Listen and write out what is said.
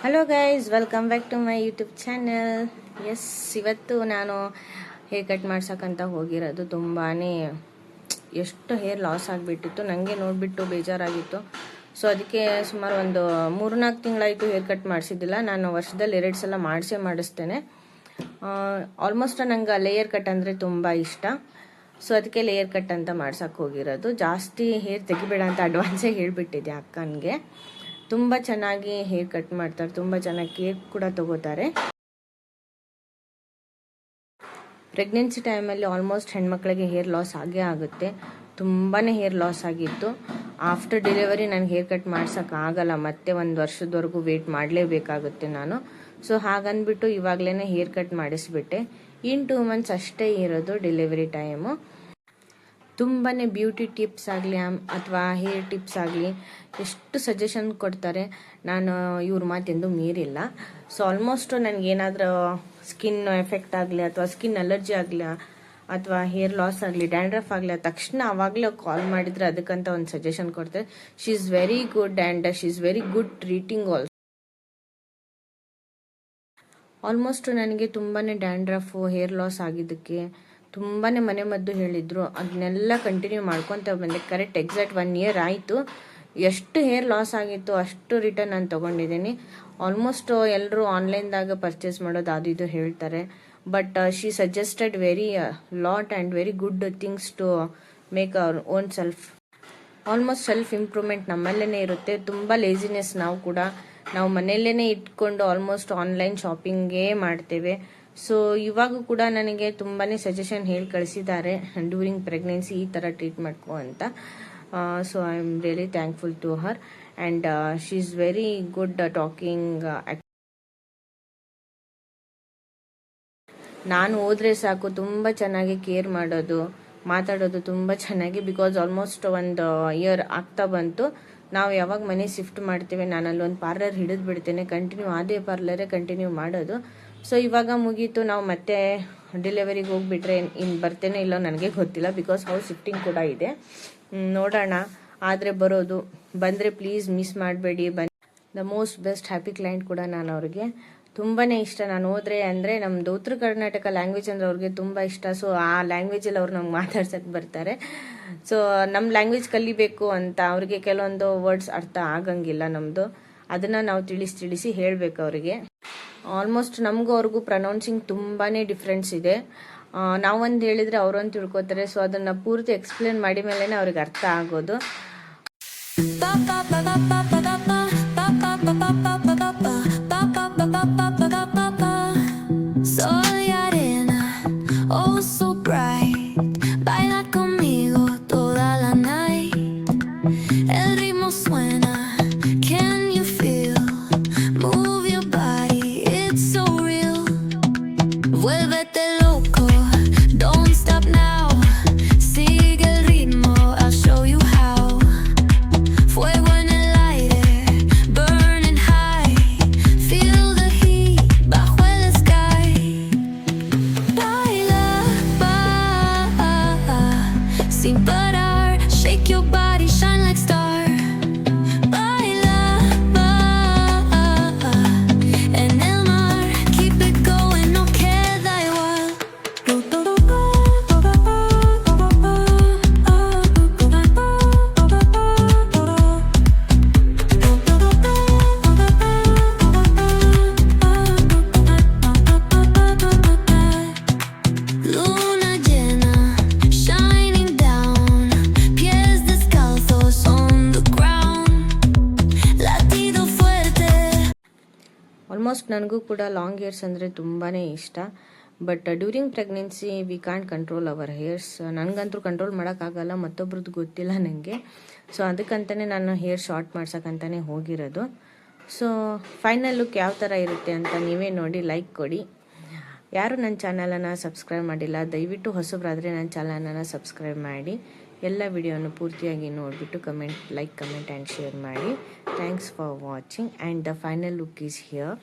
Hello guys, welcome back to my YouTube channel. Yes, ಇವತ್ತು ನಾನು hair cut ಮಾಡ್ಸಕ್ಕಂತ ಹೋಗಿರೋದು. ತುಂಬಾ ಎಷ್ಟು ಹೇರ್ ಲಾಸ್ ಆಗಿಬಿಟ್ಟಿತ್ತು, ನನಗೆ ನೋಡಿಬಿಟ್ಟು ಬೇಜಾರಾಗಿತ್ತು. ಸೊ ಅದಕ್ಕೆ ಸುಮಾರು ಒಂದು 3-4 ತಿಂಗಳಾಯಿತು ಹೇರ್ ಕಟ್ ಮಾಡಿಸಿದ್ದಿಲ್ಲ. ನಾನು ವರ್ಷದಲ್ಲಿ 2 ಸಲ ಮಾಡಿಸ್ತೇನೆ. ಆಲ್ಮೋಸ್ಟ್ ನಂಗೆ ಲೇಯರ್ ಕಟ್ ಅಂದರೆ ತುಂಬ ಇಷ್ಟ. ಸೊ ಅದಕ್ಕೆ ಲೇಯರ್ ಕಟ್ ಅಂತ ಮಾಡ್ಸಕ್ಕೆ ಹೋಗಿರೋದು. ಜಾಸ್ತಿ ಹೇರ್ ತೆಗಿಬೇಡ ಅಂತ ಅಡ್ವಾನ್ಸೇ ಹೇಳಿಬಿಟ್ಟಿದ್ದೆ ಅಕ್ಕನಿಗೆ. ತುಂಬ ಚೆನ್ನಾಗಿ ಹೇರ್ ಕಟ್ ಮಾಡ್ತಾರೆ, ತುಂಬ ಚೆನ್ನಾಗಿ ಕೇರ್ ಕೂಡ ತಗೋತಾರೆ. ಪ್ರೆಗ್ನೆನ್ಸಿ ಟೈಮಲ್ಲಿ ಆಲ್ಮೋಸ್ಟ್ ಹೆಣ್ಮಕ್ಳಿಗೆ ಹೇರ್ ಲಾಸ್ ಆಗೇ ಆಗುತ್ತೆ. ತುಂಬಾ ಹೇರ್ ಲಾಸ್ ಆಗಿತ್ತು. ಆಫ್ಟರ್ ಡೆಲಿವರಿ ನನಗೆ ಹೇರ್ ಕಟ್ ಮಾಡ್ಸೋಕ್ಕಾಗಲ್ಲ, ಮತ್ತೆ 1 ವರ್ಷದವರೆಗೂ ವೆಯ್ಟ್ ಮಾಡಲೇಬೇಕಾಗುತ್ತೆ ನಾನು. ಸೊ ಹಾಗಂದ್ಬಿಟ್ಟು ಇವಾಗಲೇ ಹೇರ್ ಕಟ್ ಮಾಡಿಸ್ಬಿಟ್ಟೆ. ಇನ್ 2 ಮಂತ್ಸ್ ಅಷ್ಟೇ ಇರೋದು ಡೆಲಿವರಿ ಟೈಮು. ತುಂಬಾ ಬ್ಯೂಟಿ ಟಿಪ್ಸ್ ಆಗಲಿ ಅಥವಾ ಹೇರ್ ಟಿಪ್ಸ್ ಆಗಲಿ ಎಷ್ಟು ಸಜೆಷನ್ ಕೊಡ್ತಾರೆ. ನಾನು ಇವ್ರ ಮಾತೆಂದು ಮೀರಿಲ್ಲ. ಸೊ ಆಲ್ಮೋಸ್ಟ್ ನನಗೇನಾದರೂ ಸ್ಕಿನ್ ಎಫೆಕ್ಟ್ ಆಗಲಿ ಅಥವಾ ಸ್ಕಿನ್ ಅಲರ್ಜಿ ಆಗಲಿ ಅಥವಾ ಹೇರ್ ಲಾಸ್ ಆಗಲಿ, ಡ್ಯಾಂಡ್ರಫ್ ಆಗಲಿ, ತಕ್ಷಣ ಆವಾಗಲೇ ಕಾಲ್ ಮಾಡಿದರೆ ಅದಕ್ಕಂತ ಒಂದು ಸಜೆಷನ್ ಕೊಡ್ತಾರೆ. She is very good and she is very good treating also. Almost ನನಗೆ ತುಂಬಾ ಡ್ಯಾಂಡ್ರಫು, ಹೇರ್ ಲಾಸ್ ಆಗಿದ್ದಕ್ಕೆ ತುಂಬಾ ಮನೆ ಮದ್ದು ಹೇಳಿದರು. ಅದನ್ನೆಲ್ಲ ಕಂಟಿನ್ಯೂ ಮಾಡ್ಕೊತ ಬಂದೆ. ಕರೆಕ್ಟ್ ಎಕ್ಸಾಕ್ಟ್ 1 ಇಯರ್ ಆಯಿತು. ಎಷ್ಟು ಹೇರ್ ಲಾಸ್ ಆಗಿತ್ತು ಅಷ್ಟು ರಿಟರ್ನ್ ನಾನು ತೊಗೊಂಡಿದ್ದೀನಿ. ಆಲ್ಮೋಸ್ಟ್ ಎಲ್ಲರೂ ಆನ್ಲೈನ್ದಾಗ ಪರ್ಚೇಸ್ ಮಾಡೋದು ಅದು ಇದು ಹೇಳ್ತಾರೆ. But she suggested very lot and very good things to make our own self. Almost self improvement ನಮ್ಮಲ್ಲೇ ಇರುತ್ತೆ. ತುಂಬ ಲೇಸಿನೆಸ್ ನಾವು ಮನೆಯಲ್ಲೇ ಇಟ್ಕೊಂಡು ಆಲ್ಮೋಸ್ಟ್ ಆನ್ಲೈನ್ ಶಾಪಿಂಗೇ ಮಾಡ್ತೇವೆ. ಸೊ ಇವಾಗ ಕೂಡ ನನಗೆ ತುಂಬಾ ಸಜೆಷನ್ ಹೇಳಿ ಕಳಿಸಿದ್ದಾರೆ ಡ್ಯೂರಿಂಗ್ ಪ್ರೆಗ್ನೆನ್ಸಿ ಈ ಥರ ಟ್ರೀಟ್ ಮಾಡ್ಕೊ ಅಂತ. So I am really thankful to her and she is very good talking. ನಾನು ಹೋದ್ರೆ ಸಾಕು ತುಂಬ ಚೆನ್ನಾಗಿ ಕೇರ್ ಮಾಡೋದು, ಮಾತಾಡೋದು ತುಂಬ ಚೆನ್ನಾಗಿ. ಬಿಕಾಸ್ ಆಲ್ಮೋಸ್ಟ್ 1 ಇಯರ್ ಆಗ್ತಾ ಬಂತು. ನಾವು ಯಾವಾಗ ಮನೆ ಶಿಫ್ಟ್ ಮಾಡ್ತೇವೆ ನಾನು ಅಲ್ಲೊಂದು ಪಾರ್ಲರ್ ಹಿಡಿದು ಬಿಡ್ತೇನೆ. ಕಂಟಿನ್ಯೂ ಅದೇ ಪಾರ್ಲರೇ ಕಂಟಿನ್ಯೂ ಮಾಡೋದು. ಸೊ ಇವಾಗ ಮುಗೀತು. ನಾವು ಮತ್ತೆ ಡೆಲಿವರಿಗೆ ಹೋಗ್ಬಿಟ್ರೆ ಇನ್ನು ಬರ್ತೇನೆ ಇಲ್ಲೋ ನನಗೆ ಗೊತ್ತಿಲ್ಲ. ಬಿಕಾಸ್ ಹೌಸ್ ಶಿಫ್ಟಿಂಗ್ ಕೂಡ ಇದೆ. ನೋಡೋಣ, ಆದರೆ ಬರೋದು. ಬಂದರೆ ಪ್ಲೀಸ್ ಮಿಸ್ ಮಾಡಬೇಡಿ. The most best happy client ಕೂಡ ನಾನು ಅವ್ರಿಗೆ. ತುಂಬಾ ಇಷ್ಟ. ನಾನು ಹೋದ್ರೆ ಅಂದರೆ ನಮ್ಮದು ಉತ್ತರ ಕರ್ನಾಟಕ ಲ್ಯಾಂಗ್ವೇಜ್ ಅಂದರೆ ಅವ್ರಿಗೆ ತುಂಬ ಇಷ್ಟ. ಸೊ ಆ ಲ್ಯಾಂಗ್ವೇಜಲ್ಲಿ ಅವ್ರು ನಮ್ಗೆ ಮಾತಾಡ್ಸಕ್ಕೆ ಬರ್ತಾರೆ. ಸೊ ನಮ್ಮ ಲ್ಯಾಂಗ್ವೇಜ್ ಕಲಿಬೇಕು ಅಂತ ಅವ್ರಿಗೆ ಕೆಲವೊಂದು ವರ್ಡ್ಸ್ ಅರ್ಥ ಆಗಂಗಿಲ್ಲ ನಮ್ಮದು. ಅದನ್ನು ನಾವು ತಿಳಿಸಿ ಹೇಳಬೇಕು ಅವರಿಗೆ. ಆಲ್ಮೋಸ್ಟ್ ನಮಗೂ ಅವ್ರಿಗೂ ಪ್ರನೌನ್ಸಿಂಗ್ ತುಂಬಾ ಡಿಫ್ರೆನ್ಸ್ ಇದೆ. ನಾವೊಂದು ಹೇಳಿದರೆ ಅವರೊಂದು ತಿಳ್ಕೊತಾರೆ. ಸೊ ಅದನ್ನು ಪೂರ್ತಿ ಎಕ್ಸ್ಪ್ಲೇನ್ ಮಾಡಿ ಮೇಲೇ ಅವ್ರಿಗೆ ಅರ್ಥ ಆಗೋದು. ಆಲ್ಮೋಸ್ಟ್ ನನಗೂ ಕೂಡ ಲಾಂಗ್ ಹೇರ್ಸ್ ಅಂದರೆ ತುಂಬಾ ಇಷ್ಟ. But during pregnancy we can't control hour hairs. ನನಗಂತೂ ಕಂಟ್ರೋಲ್ ಮಾಡೋಕ್ಕಾಗಲ್ಲ, ಮತ್ತೊಬ್ರದ್ದು ಗೊತ್ತಿಲ್ಲ ನನಗೆ. ಸೊ ಅದಕ್ಕಂತಲೇ ನಾನು ಹೇರ್ ಶಾರ್ಟ್ ಮಾಡ್ಸೋಕ್ಕಂತಲೇ ಹೋಗಿರೋದು. ಸೊ ಫೈನಲ್ ಲುಕ್ ಯಾವ ಥರ ಇರುತ್ತೆ ಅಂತ ನೀವೇ ನೋಡಿ, ಲೈಕ್ ಕೊಡಿ. ಯಾರು ನನ್ನ ಚಾನಲನ್ನು ಸಬ್ಸ್ಕ್ರೈಬ್ ಮಾಡಿಲ್ಲ ದಯವಿಟ್ಟು ಹೊಸಬರಾದರೆ ನನ್ನ ಚಾನಲನ್ನು ಸಬ್ಸ್ಕ್ರೈಬ್ ಮಾಡಿ. ಎಲ್ಲ ವಿಡಿಯೋನು ಪೂರ್ತಿಯಾಗಿ ನೋಡಿಬಿಟ್ಟು ಕಮೆಂಟ್ ಆ್ಯಂಡ್ ಶೇರ್ ಮಾಡಿ. Thanks for watching and the final look is here.